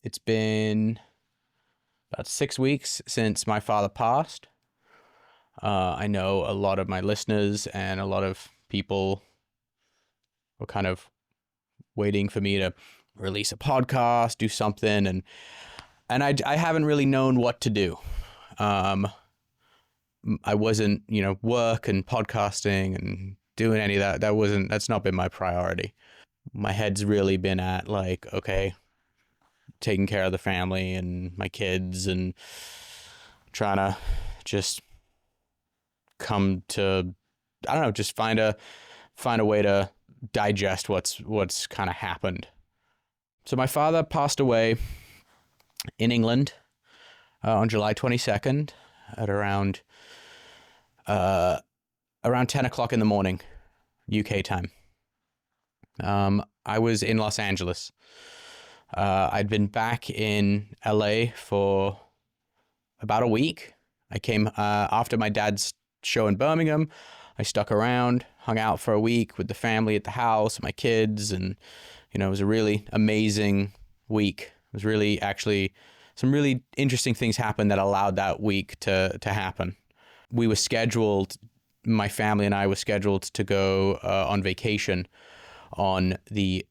It's been about 6 weeks since my father passed. I know a lot of my listeners and a lot of people were kind of waiting for me to release a podcast, do something, and I haven't really known what to do. I wasn't, work and podcasting and doing any of that. That's not been my priority. My head's really been at like, okay, taking care of the family and my kids and trying to just come to, I don't know, just find a way to digest what's kind of happened. So my father passed away in England on July 22nd at around 10 o'clock in the morning, UK time. I was in Los Angeles. I'd been back in LA for about a week. I came after my dad's show in Birmingham. I stuck around, hung out for a week with the family at the house, my kids, and it was a really amazing week. It was really actually some really interesting things happened that allowed that week to happen. We were scheduled, my family and I were scheduled to go on vacation on the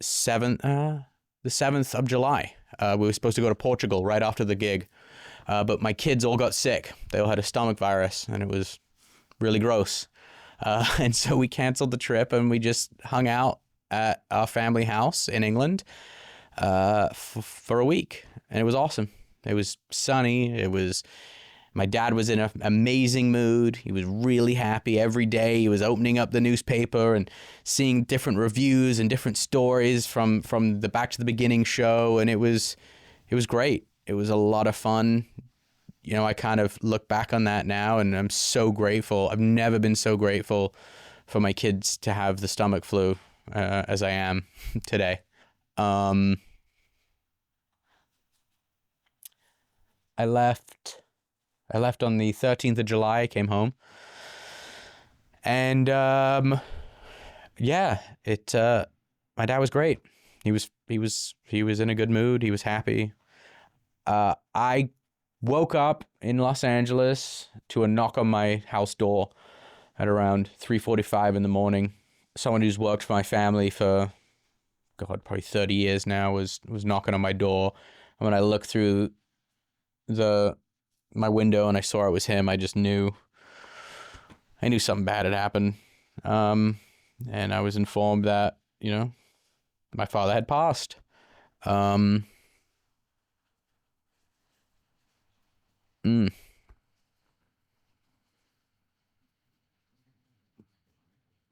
7th of July. We were supposed to go to Portugal right after the gig. But my kids all got sick. They all had a stomach virus, and it was really gross. And so we canceled the trip, and we just hung out at our family house in England for a week. And it was awesome. It was sunny. My dad was in an amazing mood. He was really happy every day. He was opening up the newspaper and seeing different reviews and different stories from the Back to the Beginning show. And it was great. It was a lot of fun. I kind of look back on that now and I'm so grateful. I've never been so grateful for my kids to have the stomach flu as I am today. I left on the 13th of July. I came home. And my dad was great. He was in a good mood. He was happy. I woke up in Los Angeles to a knock on my house door at around 3:45 in the morning. Someone who's worked for my family for, probably 30 years now was knocking on my door. And when I looked through my window and I saw it was him, I just knew something bad had happened. And I was informed that, my father had passed.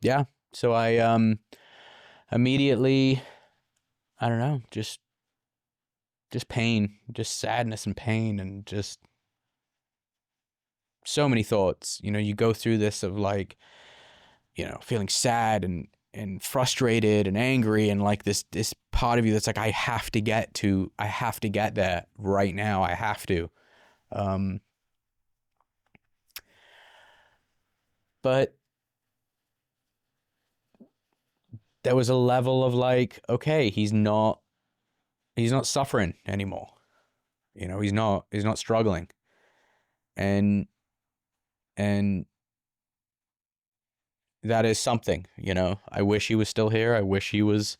Yeah. So I immediately, I don't know, just pain, just sadness and pain, and just so many thoughts. You go through this of like, feeling sad and frustrated and angry, and like this part of you that's like, I have to get there right now. I have to. But there was a level of like, okay, he's not suffering anymore. He's not struggling. And that is something, I wish he was still here. I wish he was,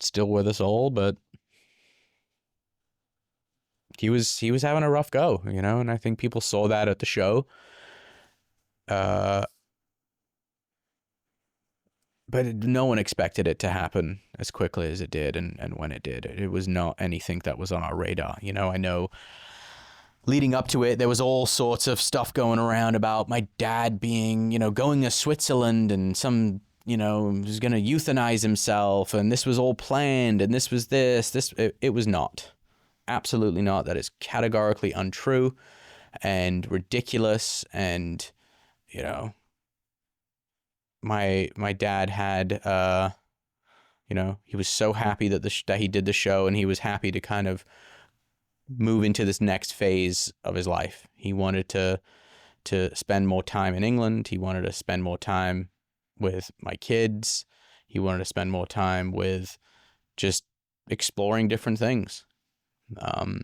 still with us all, but he was having a rough go, and I think people saw that at the show. But no one expected it to happen as quickly as it did, and when it did, it was not anything that was on our radar. I know leading up to it, there was all sorts of stuff going around about my dad being, going to Switzerland, and some, was going to euthanize himself, and this was all planned, and this was it was not. Absolutely not. That is categorically untrue and ridiculous, and, my dad had, he was so happy that he did the show, and he was happy to kind of move into this next phase of his life. He wanted to spend more time in England. He wanted to spend more time with my kids. He wanted to spend more time with, just exploring different things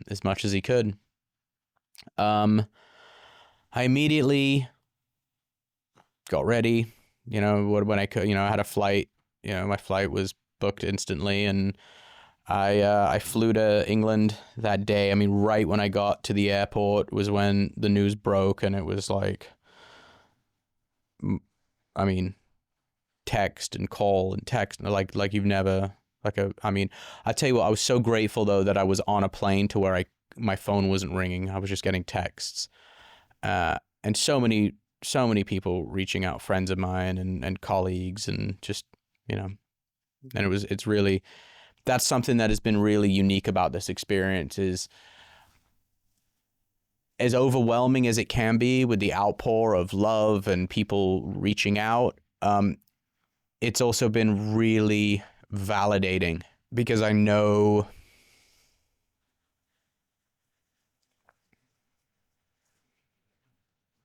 as much as he could. I immediately got ready, when I could. I had a flight. My flight was booked instantly, and I flew to England that day. I mean, right when I got to the airport was when the news broke, and it was like, I mean, text and call and text like you've never I tell you what, I was so grateful though that I was on a plane to where my phone wasn't ringing. I was just getting texts, and so many people reaching out, friends of mine and colleagues, and just and it's really, that's something that has been really unique about this experience, is as overwhelming as it can be with the outpour of love and people reaching out. It's also been really validating, because I know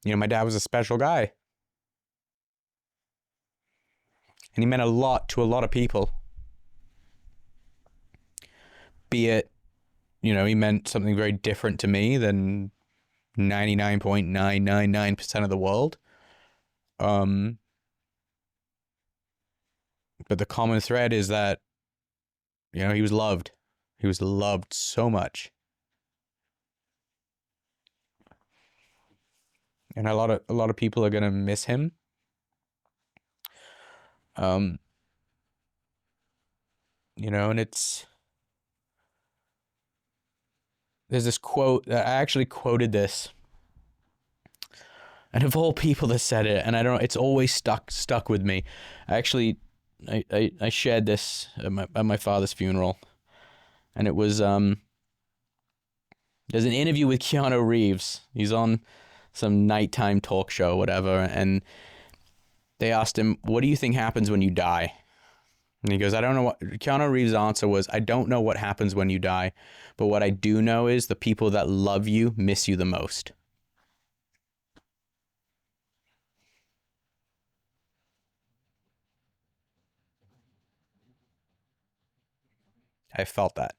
my dad was a special guy, and he meant a lot to a lot of people. Be it, he meant something very different to me than 99.999% of the world. But the common thread is that, he was loved. He was loved so much. And a lot of people are going to miss him. And there's this quote, I actually quoted this, and of all people that said it, and it's always stuck with me. I shared this at my father's funeral, and it was, there's an interview with Keanu Reeves. He's on some nighttime talk show, whatever, and they asked him, what do you think happens when you die? And he goes, I don't know what. Keanu Reeves' answer was, I don't know what happens when you die, but what I do know is the people that love you miss you the most. I felt that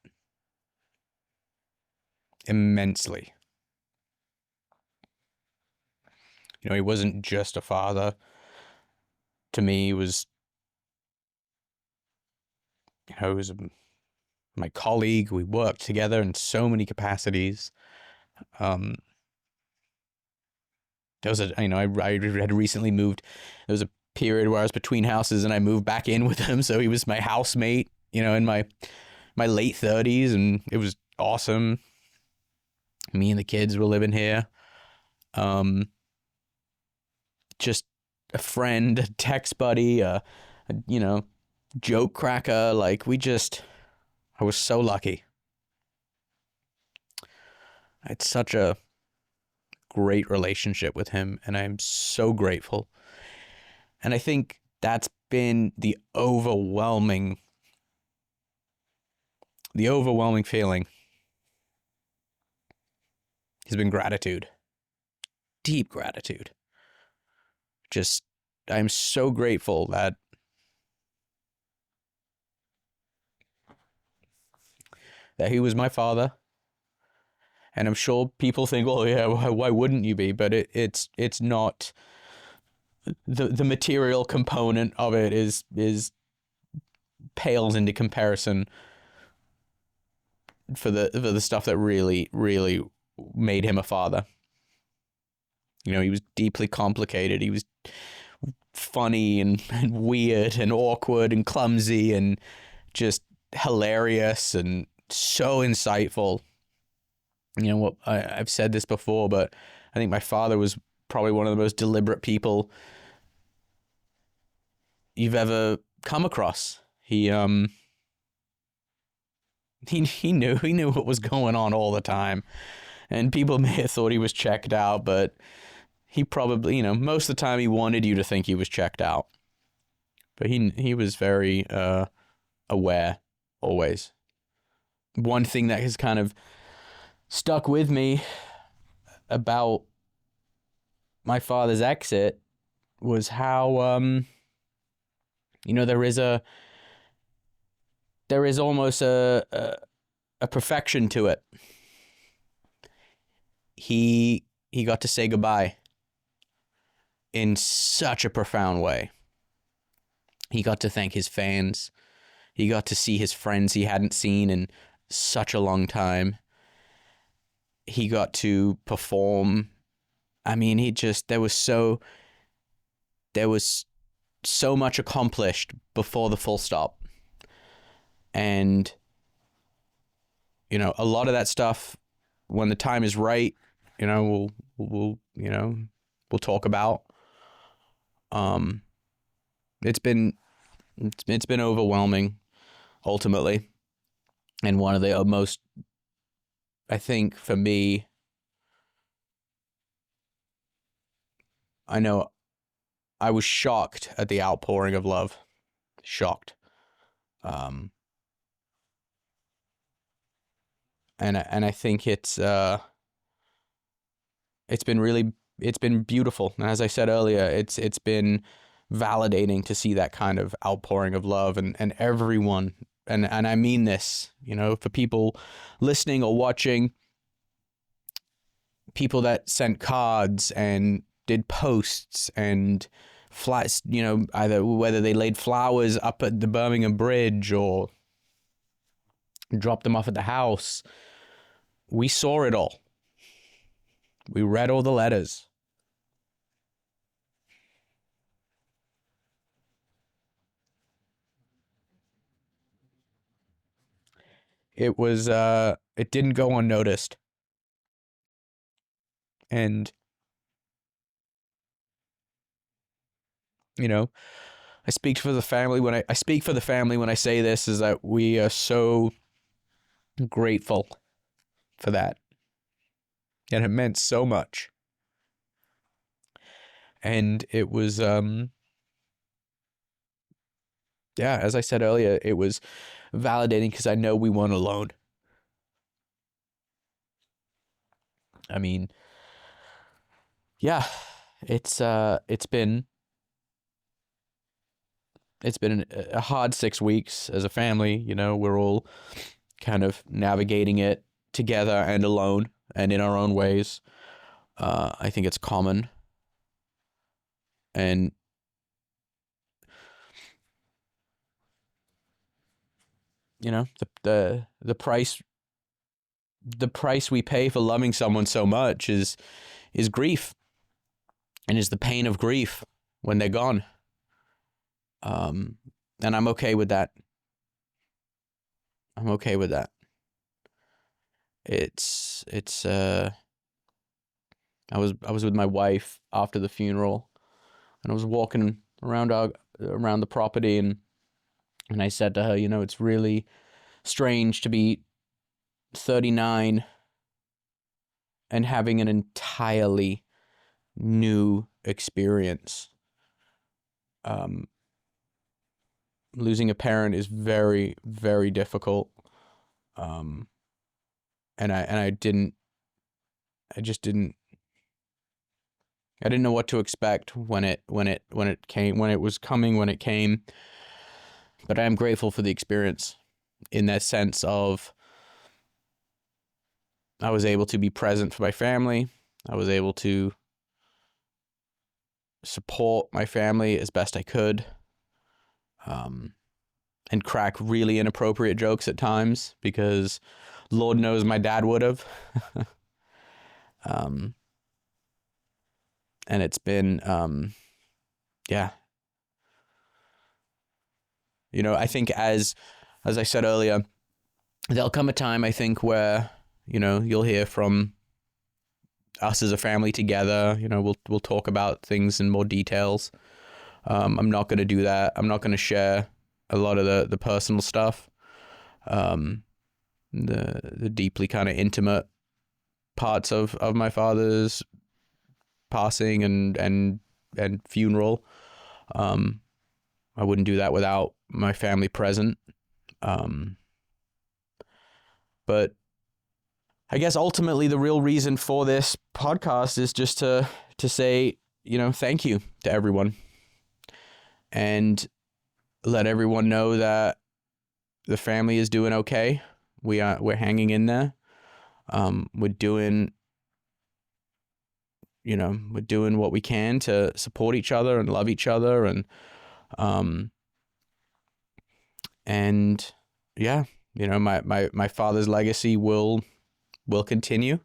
immensely. He wasn't just a father. To me, he was, he was my colleague. We worked together in so many capacities. There was I had recently moved. There was a period where I was between houses, and I moved back in with him. So he was my housemate, in my late 30s, and it was awesome. Me and the kids were living here. Just a friend, a text buddy, a joke cracker. Like, I was so lucky. I had such a great relationship with him, and I'm so grateful. And I think that's been the overwhelming feeling has been gratitude. Deep gratitude. Just, I'm so grateful that he was my father. And I'm sure people think, well, yeah, why wouldn't you be? But it's not, the material component of it is pales into comparison for the stuff that really, really made him a father. He was deeply complicated. He was funny and weird and awkward and clumsy and just hilarious and so insightful. I've said this before, but I think my father was probably one of the most deliberate people you've ever come across. He knew what was going on all the time, and people may have thought he was checked out, but he probably, most of the time he wanted you to think he was checked out. But he was very aware, always. One thing that has kind of stuck with me about my father's exit was how, there's there is almost a perfection to it. He got to say goodbye in such a profound way. He got to thank his fans. He got to see his friends he hadn't seen in such a long time. He got to perform. I mean, there was so much accomplished before the full stop. And, you know, a lot of that stuff, when the time is right, you know, we'll talk about. It's been overwhelming, ultimately. And one of the most, I think, for me, I know I was shocked at the outpouring of love. Shocked. And I think it's been beautiful. And as I said earlier, it's been validating to see that kind of outpouring of love, and everyone, and I mean this, you know, for people listening or watching, people that sent cards and did posts and flats, you know, either whether they laid flowers up at the Birmingham Bridge or dropped them off at the house. We saw it all. We read all the letters. It was, it didn't go unnoticed. And, you know, I speak for the family when I say this, is that we are so grateful for that. And it meant so much. And it was, yeah, as I said earlier, it was validating because I know we weren't alone. I mean, yeah, it's been a hard 6 weeks as a family. You know, we're all kind of navigating it together and alone and in our own ways. I think it's common. And you know, the price we pay for loving someone so much is grief, and is the pain of grief when they're gone. And I'm okay with that. I'm okay with that. I was with my wife after the funeral, and I was walking around the property, and I said to her, you know, it's really strange to be 39 and having an entirely new experience. Losing a parent is very, very difficult. And I didn't know what to expect when it came. But I am grateful for the experience, in that sense of I was able to be present for my family. I was able to support my family as best I could, and crack really inappropriate jokes at times, because Lord knows my dad would have. And it's been, yeah. You know, I think as I said earlier, there'll come a time, I think, where, you know, you'll hear from us as a family together. You know, we'll talk about things in more details. I'm not going to do that. I'm not going to share a lot of the personal stuff, the deeply kind of intimate parts of my father's passing and funeral. I wouldn't do that without my family present. But I guess ultimately the real reason for this podcast is just to say, you know, thank you to everyone, and let everyone know that the family is doing okay. We're hanging in there. We're doing, we're doing what we can to support each other and love each other, and yeah, my father's legacy will continue.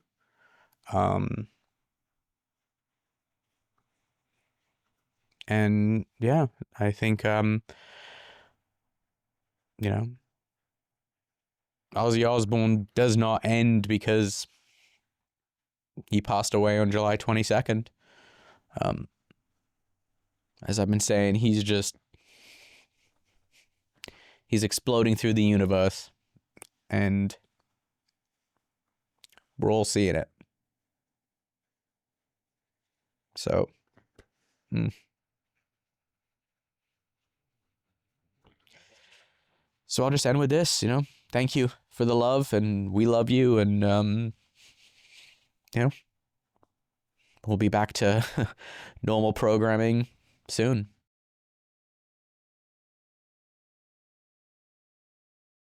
And yeah, I think Ozzy Osbourne does not end because he passed away on July 22nd. As I've been saying, he's exploding through the universe, and we're all seeing it. So, So I'll just end with this, thank you for the love, and we love you, and we'll be back to normal programming soon.